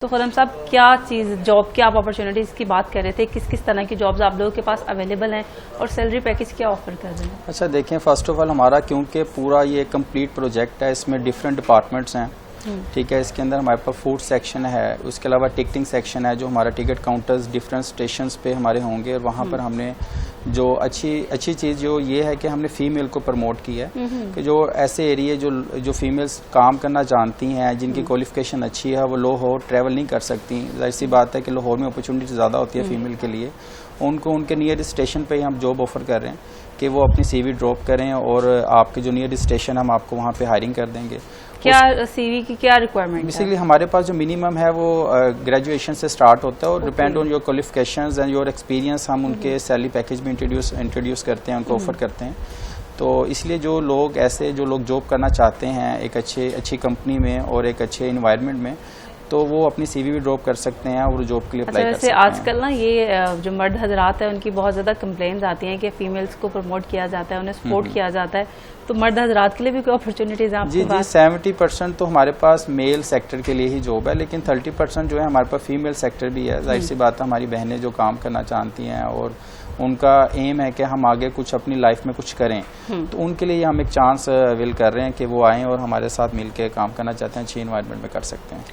तो खुर्रम साहब, क्या चीज़ जॉब की आप अपॉर्चुनिटीज़ की बात कर रहे थे, किस किस तरह की जॉब्स आप लोगों के पास अवेलेबल हैं और सैलरी पैकेज क्या ऑफर कर रहे हैं? अच्छा देखें, फर्स्ट ऑफ ऑल हमारा क्योंकि पूरा ये कंप्लीट प्रोजेक्ट है, इसमें डिफरेंट डिपार्टमेंट्स हैं। ठीक है, इसके अंदर हमारे पास फूड सेक्शन है, उसके अलावा टिकटिंग सेक्शन है, जो हमारा टिकट काउंटर्स डिफरेंट स्टेशंस पे हमारे होंगे और वहाँ पर हमने जो अच्छी चीज़ जो ये है कि हमने फीमेल को प्रमोट किया है कि जो ऐसे एरिया जो फीमेल्स काम करना जानती हैं, जिनकी क्वालिफिकेशन अच्छी है, वो लाहौर ट्रैवल नहीं कर सकती। जाहिर सी बात है कि लाहौर में अपॉर्चुनिटी ज़्यादा होती है फीमेल के लिए। उनको उनके नियर स्टेशन पे ही हम जॉब ऑफर कर रहे हैं कि वो अपनी सीवी ड्रॉप करें और आपके जो नियर स्टेशन हम आपको वहाँ पे हायरिंग कर देंगे। क्या सीवी की क्या रिक्वायरमेंट है? बेसिकली हमारे पास जो मिनिमम है वो ग्रेजुएशन से स्टार्ट होता है और depend on your qualifications and your experience हम उनके सैलरी पैकेज में इंट्रोड्यूस करते हैं, उनको ऑफर करते हैं। तो इसलिए जो लोग जॉब करना चाहते हैं एक अच्छी कंपनी में और एक अच्छे इन्वायरमेंट में, तो वो अपनी सीवी भी ड्रॉप कर सकते हैं और जॉब के लिए अप्लाई कर सकते हैं। आजकल ना ये जो मर्द हजरात है उनकी बहुत ज़्यादा कंप्लेंट्स आती हैं कि फीमेल्स को प्रमोट किया जाता है, उन्हें सपोर्ट किया जाता है, तो मर्द हजरात के लिए भी कोई अपॉर्चुनिटीज हैं आपके पास? 70% तो हमारे पास मेल सेक्टर के लिए ही जॉब है, लेकिन 30% जो है हमारे पास फीमेल सेक्टर भी है। जाहिर सी बात है, हमारी बहनें जो काम करना चाहती हैं और उनका एम है कि हम आगे कुछ अपनी लाइफ में कुछ करें, तो उनके लिए हम एक चांस अवेल कर रहे हैं कि वो आएँ और हमारे साथ मिलकर काम करना चाहते हैं, अच्छी इन्वायरमेंट में कर सकते हैं।